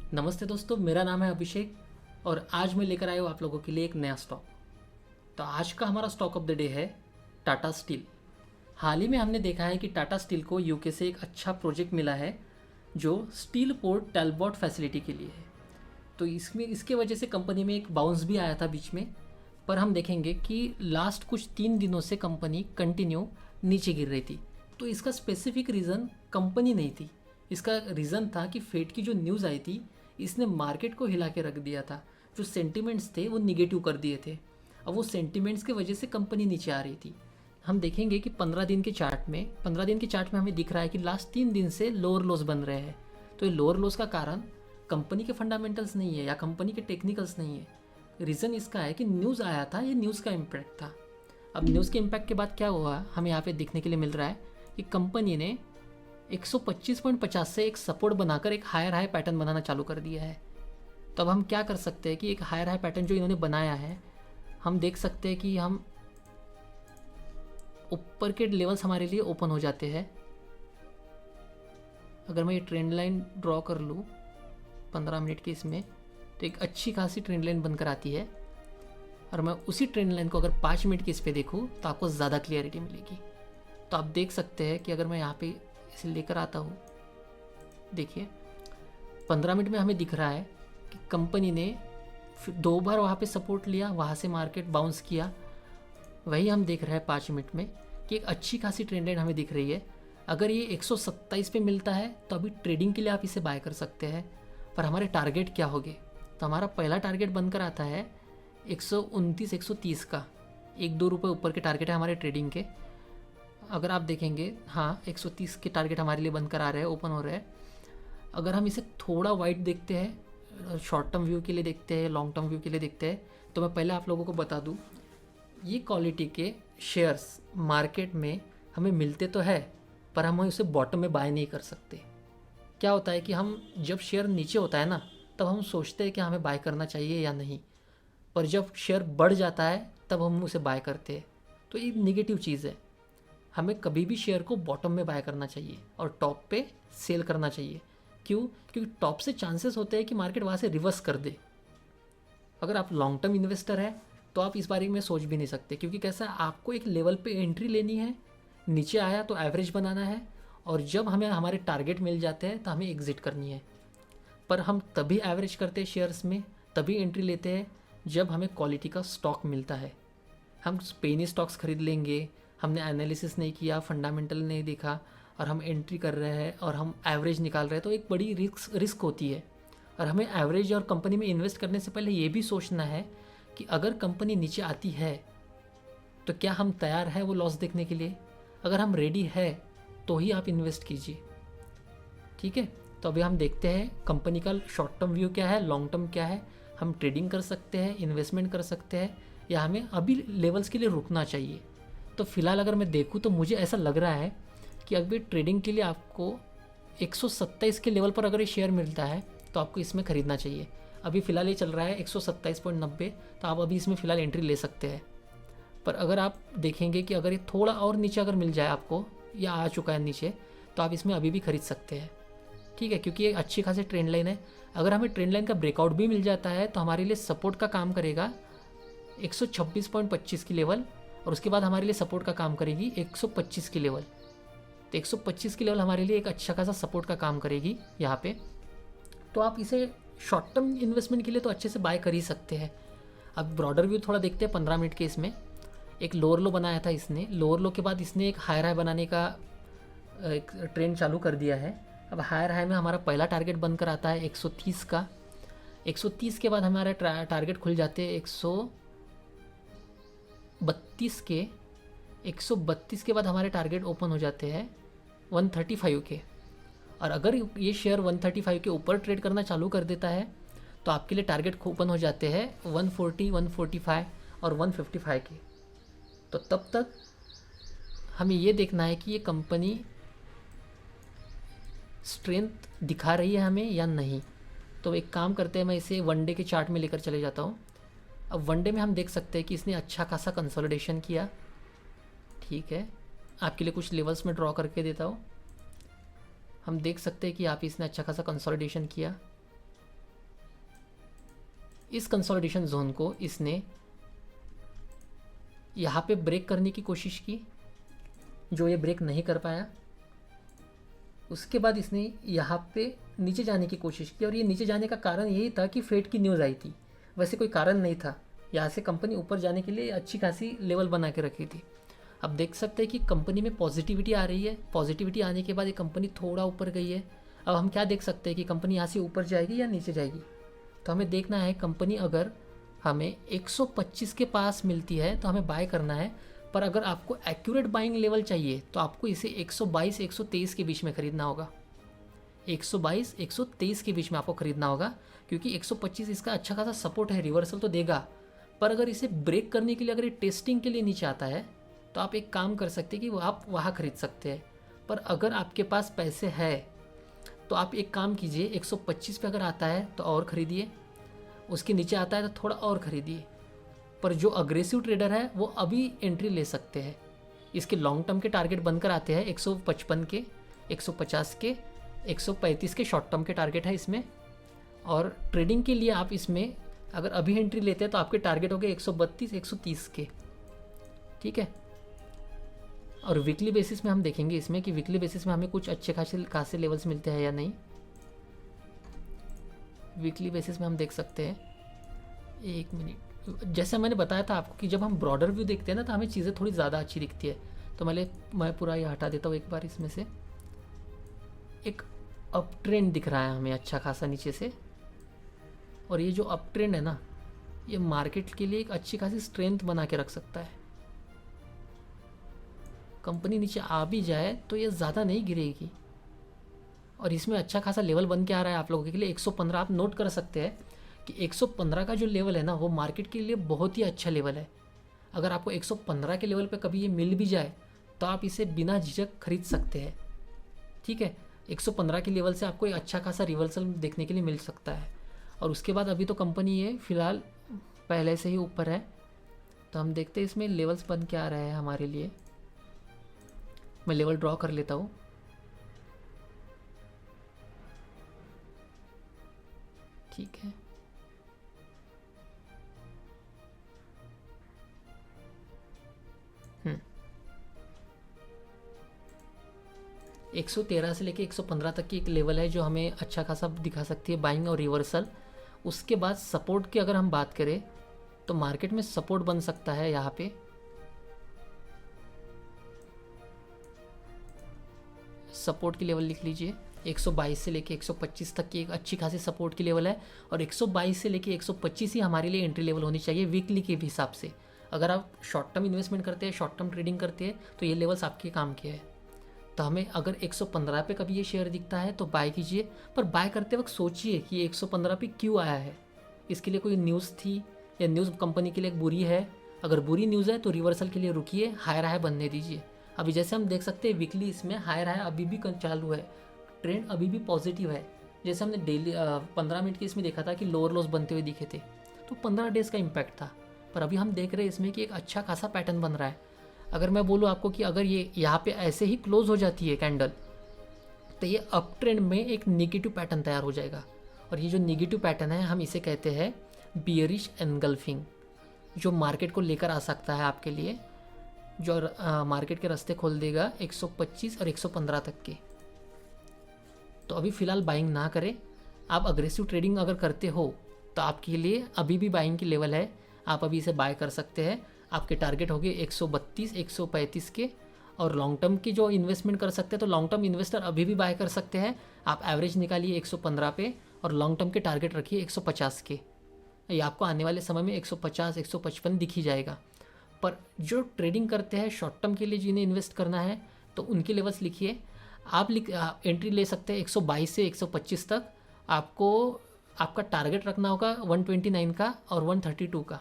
नमस्ते दोस्तों, मेरा नाम है अभिषेक और आज मैं लेकर आया हूँ आप लोगों के लिए एक नया स्टॉक। तो आज का हमारा स्टॉक ऑफ द डे है टाटा स्टील। हाल ही में हमने देखा है कि टाटा स्टील को यूके से एक अच्छा प्रोजेक्ट मिला है जो स्टील पोर्ट टैलबॉट फैसिलिटी के लिए है। तो इसमें इसके वजह से कंपनी में एक बाउंस भी आया था बीच में, पर हम देखेंगे कि लास्ट कुछ 3 दिनों से कंपनी कंटिन्यू नीचे गिर रही थी। तो इसका स्पेसिफिक रीज़न कंपनी नहीं थी, इसका रीज़न था कि फेड की जो न्यूज़ आई थी इसने मार्केट को हिला के रख दिया था। जो सेंटिमेंट्स थे वो निगेटिव कर दिए थे। अब वो सेंटिमेंट्स की वजह से कंपनी नीचे आ रही थी। हम देखेंगे कि 15 दिन के चार्ट में हमें दिख रहा है कि लास्ट 3 दिन से लोअर लोस बन रहे हैं। तो ये लोअर लोस का कारण कंपनी के फंडामेंटल्स नहीं है या कंपनी के टेक्निकल्स नहीं है। रीज़न इसका है कि न्यूज़ आया था, ये न्यूज़ का इम्पैक्ट था। अब न्यूज़ के इम्पैक्ट के बाद क्या हुआ, हमें यहाँ पे देखने के लिए मिल रहा है कि कंपनी ने 125.50 से एक सपोर्ट बनाकर एक हायर हाई पैटर्न बनाना चालू कर दिया है। तो अब हम क्या कर सकते हैं कि एक हायर हाई पैटर्न जो इन्होंने बनाया है, हम देख सकते हैं कि हम ऊपर के लेवल्स हमारे लिए ओपन हो जाते हैं। अगर मैं ये ट्रेंड लाइन ड्रॉ कर लूँ 15 मिनट की इसमें, तो एक अच्छी खासी ट्रेंड लाइन बनकर आती है। और मैं उसी ट्रेंड लाइन को अगर 5 मिनट की इस पर देखूँ तो आपको ज़्यादा क्लियरिटी मिलेगी। तो आप देख सकते हैं कि अगर मैं यहाँ पे इसे लेकर आता हूँ, देखिए 15 मिनट में हमें दिख रहा है कि कंपनी ने 2 बार वहाँ पे सपोर्ट लिया, वहाँ से मार्केट बाउंस किया। वही हम देख रहे हैं 5 मिनट में कि एक अच्छी खासी ट्रेंड लाइन हमें दिख रही है। अगर ये 127 पे मिलता है तो अभी ट्रेडिंग के लिए आप इसे बाय कर सकते हैं। पर हमारे टारगेट क्या होंगे, तो हमारा पहला टारगेट बनकर आता है 129 130 का। 1-2 रुपये ऊपर के टारगेट है हमारे ट्रेडिंग के। अगर आप देखेंगे, हाँ 130 के टारगेट हमारे लिए बनकर आ रहे हैं, ओपन हो रहे हैं। अगर हम इसे थोड़ा वाइड देखते हैं, शॉर्ट टर्म व्यू के लिए देखते हैं, लॉन्ग टर्म व्यू के लिए देखते हैं, तो मैं पहले आप लोगों को बता दूं, ये क्वालिटी के शेयर्स मार्केट में हमें मिलते तो है, पर हम उसे बॉटम में बाय नहीं कर सकते। क्या होता है कि हम जब शेयर नीचे होता है ना, तब हम सोचते हैं कि हमें बाय करना चाहिए या नहीं, पर जब शेयर बढ़ जाता है तब हम उसे बाय करते हैं। तो ये निगेटिव चीज़ है। हमें कभी भी शेयर को बॉटम में बाय करना चाहिए और टॉप पे सेल करना चाहिए। क्यों? क्योंकि टॉप से चांसेस होते हैं कि मार्केट वहाँ से रिवर्स कर दे। अगर आप लॉन्ग टर्म इन्वेस्टर हैं तो आप इस बारे में सोच भी नहीं सकते, क्योंकि कैसा है, आपको एक लेवल पे एंट्री लेनी है, नीचे आया तो एवरेज बनाना है, और जब हमें हमारे टारगेट मिल जाते हैं तो हमें एग्जिट करनी है। पर हम तभी एवरेज करते हैं शेयर्स में, तभी एंट्री लेते हैं जब हमें क्वालिटी का स्टॉक मिलता है। हम पेनी स्टॉक्स खरीद लेंगे, हमने एनालिसिस नहीं किया, फंडामेंटल नहीं देखा, और हम एंट्री कर रहे हैं और हम एवरेज निकाल रहे हैं, तो एक बड़ी रिस्क होती है। और हमें एवरेज और कंपनी में इन्वेस्ट करने से पहले ये भी सोचना है कि अगर कंपनी नीचे आती है तो क्या हम तैयार हैं वो लॉस देखने के लिए। अगर हम रेडी है तो ही आप इन्वेस्ट कीजिए, ठीक है। तो अभी हम देखते हैं कंपनी का शॉर्ट टर्म व्यू क्या है, लॉन्ग टर्म क्या है। हम ट्रेडिंग कर सकते हैं, इन्वेस्टमेंट कर सकते हैं, या हमें अभी लेवल्स के लिए रुकना चाहिए। तो फिलहाल अगर मैं देखूँ तो मुझे ऐसा लग रहा है कि अभी ट्रेडिंग के लिए आपको 127 के लेवल पर अगर ये शेयर मिलता है तो आपको इसमें ख़रीदना चाहिए। अभी फ़िलहाल ये चल रहा है 127.90, तो आप अभी इसमें फ़िलहाल एंट्री ले सकते हैं। पर अगर आप देखेंगे कि अगर ये थोड़ा और नीचे अगर मिल जाए आपको, या आ चुका है नीचे, तो आप इसमें अभी भी खरीद सकते हैं, ठीक है, क्योंकि ये अच्छी खासी ट्रेंड लाइन है। अगर हमें ट्रेंड लाइन का ब्रेकआउट भी मिल जाता है तो हमारे लिए सपोर्ट का काम करेगा 126.25 की लेवल, और उसके बाद हमारे लिए सपोर्ट का काम करेगी 125 की लेवल। तो 125 की लेवल हमारे लिए एक अच्छा खासा सपोर्ट का काम करेगी यहाँ पे। तो आप इसे शॉर्ट टर्म इन्वेस्टमेंट के लिए तो अच्छे से बाय कर ही सकते हैं। अब ब्रॉडर व्यू थोड़ा देखते हैं 15 मिनट के। इसमें एक लोअर लो बनाया था इसने, लोअर लो के बाद इसने एक हायर हाई बनाने का एक ट्रेंड चालू कर दिया है। अब हायर हाई में हमारा पहला टारगेट बनकर आता है 130 का। 130 के बाद हमारा टारगेट खुल जाते हैं 132 के। 132 के बाद हमारे टारगेट ओपन हो जाते हैं 135 के। और अगर ये शेयर 135 के ऊपर ट्रेड करना चालू कर देता है तो आपके लिए टारगेट ओपन हो जाते हैं 140, 145 और 155 के। तो तब तक हमें ये देखना है कि ये कंपनी स्ट्रेंथ दिखा रही है हमें या नहीं। तो एक काम करते हैं, मैं इसे वनडे के चार्ट में लेकर चले जाता हूँ। अब वनडे में हम देख सकते हैं कि इसने अच्छा खासा कंसोलिडेशन किया, ठीक है। आपके लिए कुछ लेवल्स में ड्रॉ करके देता हूँ। हम देख सकते हैं कि आप इसने अच्छा खासा कंसोलिडेशन किया, इस कंसोलिडेशन जोन को इसने यहाँ पे ब्रेक करने की कोशिश की, जो ये ब्रेक नहीं कर पाया। उसके बाद इसने यहाँ पे नीचे जाने की कोशिश की, और ये नीचे जाने का कारण यही था कि फेड की न्यूज़ आई थी, वैसे कोई कारण नहीं था। यहाँ से कंपनी ऊपर जाने के लिए अच्छी खासी लेवल बना के रखी थी। अब देख सकते हैं कि कंपनी में पॉजिटिविटी आ रही है। पॉजिटिविटी आने के बाद ये कंपनी थोड़ा ऊपर गई है। अब हम क्या देख सकते हैं कि कंपनी यहाँ से ऊपर जाएगी या नीचे जाएगी। तो हमें देखना है कंपनी अगर हमें 125 के पास मिलती है तो हमें बाय करना है। पर अगर आपको एक्यूरेट बाइंग लेवल चाहिए तो आपको इसे 122 123 के बीच में ख़रीदना होगा। 122 123 के बीच में आपको ख़रीदना होगा, क्योंकि 125 इसका अच्छा खासा सपोर्ट है, रिवर्सल तो देगा। पर अगर इसे ब्रेक करने के लिए, अगर ये टेस्टिंग के लिए नीचे आता है तो आप एक काम कर सकते हैं कि वो आप वहाँ ख़रीद सकते हैं। पर अगर आपके पास पैसे है तो आप एक काम कीजिए, 125 पे अगर आता है तो और ख़रीदिए, उसके नीचे आता है तो थोड़ा और ख़रीदिए। पर जो अग्रेसिव ट्रेडर है वो अभी एंट्री ले सकते हैं। इसके लॉन्ग टर्म के टारगेट बनकर आते हैं 155 के, 150 के, 135 के शॉर्ट टर्म के टारगेट है इसमें। और ट्रेडिंग के लिए आप इसमें अगर अभी एंट्री लेते हैं तो आपके टारगेट हो गए 132 130 के, ठीक है। और वीकली बेसिस में हम देखेंगे इसमें कि वीकली बेसिस में हमें कुछ अच्छे खासे लेवल्स मिलते हैं या नहीं। वीकली बेसिस में हम देख सकते हैं, एक मिनट, जैसे मैंने बताया था आपको कि जब हम ब्रॉडर व्यू देखते हैं ना तो हमें चीज़ें थोड़ी ज़्यादा अच्छी दिखती है। तो मैं पूरा ये हटा देता हूँ एक बार। इसमें से एक अप ट्रेंड दिख रहा है हमें अच्छा खासा नीचे से, और ये जो अप ट्रेंड है ना, ये मार्केट के लिए एक अच्छी खासी स्ट्रेंथ बना के रख सकता है। कंपनी नीचे आ भी जाए तो ये ज़्यादा नहीं गिरेगी, और इसमें अच्छा खासा लेवल बन के आ रहा है आप लोगों के लिए। 115 आप नोट कर सकते हैं कि 115 का जो लेवल है ना वो मार्केट के लिए बहुत ही अच्छा लेवल है। अगर आपको 115 के लेवल पे कभी ये मिल भी जाए तो आप इसे बिना झिझक खरीद सकते हैं, ठीक है। 115 के लेवल से आपको एक अच्छा खासा रिवर्सल देखने के लिए मिल सकता है। और उसके बाद अभी तो कंपनी ये फ़िलहाल पहले से ही ऊपर है, तो हम देखते हैं इसमें लेवल्स बन के आ रहे हैं हमारे लिए। मैं लेवल ड्रॉ कर लेता हूँ। ठीक है, हम्म, 113 से लेके 115 तक की एक लेवल है जो हमें अच्छा खासा दिखा सकती है बाइंग और रिवर्सल। उसके बाद सपोर्ट की अगर हम बात करें तो मार्केट में सपोर्ट बन सकता है यहाँ पे सपोर्ट की लेवल लिख लीजिए। 122 से लेके 125 तक की एक अच्छी खासी सपोर्ट की लेवल है, और 122 से लेके 125 ही हमारे लिए एंट्री लेवल होनी चाहिए वीकली के हिसाब से। अगर आप शॉर्ट टर्म इन्वेस्टमेंट करते हैं, शॉर्ट टर्म ट्रेडिंग करते हैं, तो ये लेवल्स आपके काम के हैं। तो हमें अगर 115 पे कभी ये शेयर दिखता है तो बाय कीजिए, पर बाय करते वक्त सोचिए कि ये 115 पे क्यों आया है। इसके लिए कोई न्यूज़ थी या न्यूज़ कंपनी के लिए बुरी है? अगर बुरी न्यूज़ है तो रिवर्सल के लिए रुकिए, हायर हाई बनने दीजिए। अभी जैसे हम देख सकते हैं वीकली इसमें हायर हाई अभी भी चालू है, ट्रेंड अभी भी पॉजिटिव है। जैसे हमने डेली 15 मिनट के इसमें देखा था कि लोअर लॉस बनते हुए दिखे थे, तो 15 डेज़ का इम्पैक्ट था। पर अभी हम देख रहे हैं इसमें कि एक अच्छा खासा पैटर्न बन रहा है। अगर मैं बोलूँ आपको कि अगर ये यहाँ पे ऐसे ही क्लोज हो जाती है कैंडल, तो ये अप ट्रेंड में एक नेगेटिव पैटर्न तैयार हो जाएगा। और ये जो नेगेटिव पैटर्न है हम इसे कहते हैं बियरिश एनगल्फिंग, जो मार्केट को लेकर आ सकता है आपके लिए, जो मार्केट के रास्ते खोल देगा 125 और 115 तक के। तो अभी फ़िलहाल बाइंग ना करें। आप अग्रेसिव ट्रेडिंग अगर करते हो तो आपके लिए अभी भी बाइंग की लेवल है, आप अभी इसे बाय कर सकते हैं। आपके टारगेट होंगे 132 135 के, और लॉन्ग टर्म की जो इन्वेस्टमेंट कर सकते हैं तो लॉन्ग टर्म इन्वेस्टर अभी भी बाय कर सकते हैं। आप एवरेज निकालिए 115 पे, और लॉन्ग टर्म के टारगेट रखिए 150 के। ये आपको आने वाले समय में 150 155 दिख ही जाएगा। पर जो ट्रेडिंग करते हैं शॉर्ट टर्म के लिए, जिन्हें इन्वेस्ट करना है, तो उनके लेवल्स लिखिए। आप एंट्री ले सकते हैं 122 से 125 तक। आपको आपका टारगेट रखना होगा 129 का और 132 का।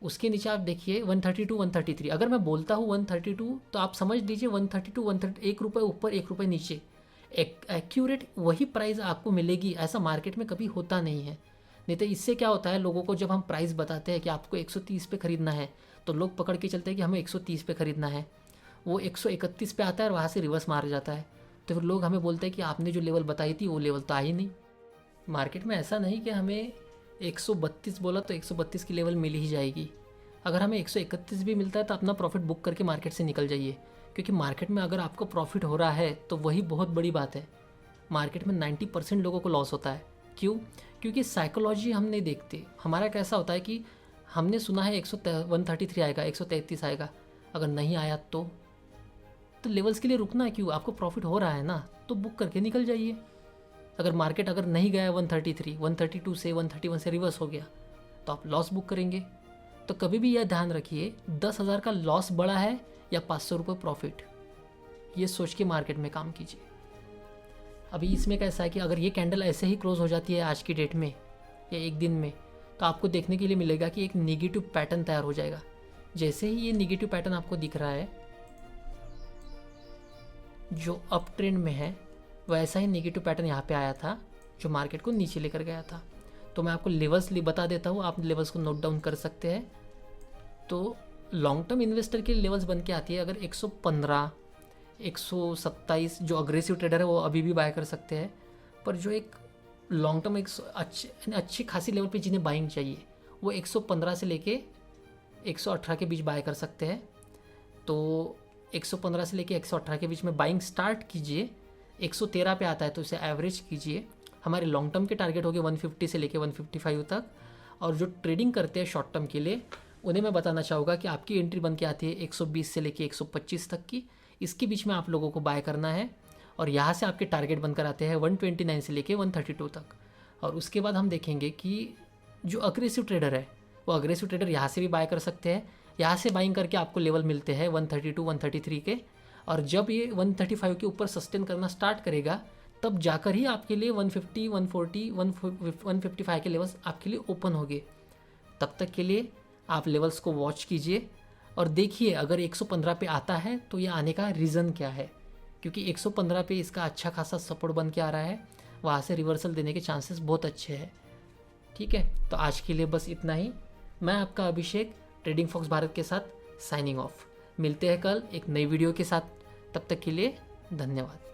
उसके नीचे आप देखिए 132 133। अगर मैं बोलता हूँ 132 तो आप समझ लीजिए 132 130, 1 रुपये ऊपर 1 रुपये नीचे, एक्यूरेट वही प्राइस आपको मिलेगी। ऐसा मार्केट में कभी होता नहीं है। नहीं तो इससे क्या होता है, लोगों को जब हम प्राइस बताते हैं कि आपको 130 पे ख़रीदना है तो लोग पकड़ के चलते हैं कि हमें 130 पे ख़रीदना है। वो 131 पे आता है और वहाँ से रिवर्स मार जाता है। तो फिर लोग हमें बोलते हैं कि आपने जो लेवल बताई थी वो लेवल तो आई नहीं। मार्केट में ऐसा नहीं कि हमें 132 बोला तो 132 की लेवल मिल ही जाएगी। अगर हमें 131 भी मिलता है तो अपना प्रॉफिट बुक करके मार्केट से निकल जाइए, क्योंकि मार्केट में अगर आपको प्रॉफिट हो रहा है तो वही बहुत बड़ी बात है। मार्केट में 90% लोगों को लॉस होता है। क्यों? क्योंकि साइकोलॉजी हम नहीं देखते। हमारा कैसा होता है कि हमने सुना है 133 आएगा, 133 आएगा, अगर नहीं आया तो लेवल्स के लिए रुकना है क्यों? आपको प्रॉफिट हो रहा है ना, तो बुक करके निकल जाइए। अगर मार्केट अगर नहीं गया 133, 132 से 131 से रिवर्स हो गया तो आप लॉस बुक करेंगे। तो कभी भी यह ध्यान रखिए 10,000 का लॉस बड़ा है या 500 रुपये प्रॉफिट, ये सोच के मार्केट में काम कीजिए। अभी इसमें कैसा है कि अगर ये कैंडल ऐसे ही क्लोज हो जाती है आज की डेट में या एक दिन में, तो आपको देखने के लिए मिलेगा कि एक नेगेटिव पैटर्न तैयार हो जाएगा। जैसे ही ये नेगेटिव पैटर्न आपको दिख रहा है जो अप ट्रेंड में है, वैसा ही नेगेटिव पैटर्न यहाँ पे आया था जो मार्केट को नीचे लेकर गया था। तो मैं आपको लेवल्स बता देता हूँ, आप लेवल्स को नोट डाउन कर सकते हैं। तो लॉन्ग टर्म इन्वेस्टर के लेवल्स बन के आती है अगर 115, 127 जो अग्रेसिव ट्रेडर है वो अभी भी बाय कर सकते हैं। पर जो एक लॉन्ग टर्म एक अच्छी खासी लेवल पे जिन्हें बाइंग चाहिए वो 115 से लेके 118 के बीच बाय कर सकते हैं। तो 115 से लेके 118 के बीच में बाइंग स्टार्ट कीजिए। 113 पे आता है तो उसे एवरेज कीजिए। हमारे लॉन्ग टर्म के टारगेट हो गए 150 से लेके 155 तक। और जो ट्रेडिंग करते हैं शॉर्ट टर्म के लिए, उन्हें मैं बताना चाहूँगा कि आपकी एंट्री बन के आती है 120 से लेके 125 तक की। इसके बीच में आप लोगों को बाय करना है। और यहाँ से आपके टारगेट बनकर आते हैं 129 से लेके 132 तक। और उसके बाद हम देखेंगे कि जो अग्रेसिव ट्रेडर है वो अग्रेसिव ट्रेडर यहाँ से भी बाय कर सकते हैं। यहाँ से बाइंग करके आपको लेवल मिलते हैं 132, 133 के। और जब ये 135 के ऊपर सस्टेन करना स्टार्ट करेगा तब जाकर ही आपके लिए 150, 140, 155 के लेवल्स आपके लिए ओपन हो गए। तब तक के लिए आप लेवल्स को वॉच कीजिए और देखिए अगर 115 पे आता है तो ये आने का रीज़न क्या है, क्योंकि 115 पे इसका अच्छा खासा सपोर्ट बन के आ रहा है। वहाँ से रिवर्सल देने के चांसेस बहुत अच्छे हैं। ठीक है, तो आज के लिए बस इतना ही। मैं आपका अभिषेक ट्रेडिंग फॉक्स भारत के साथ साइनिंग ऑफ। मिलते हैं कल एक नई वीडियो के साथ। तब तक के लिए धन्यवाद।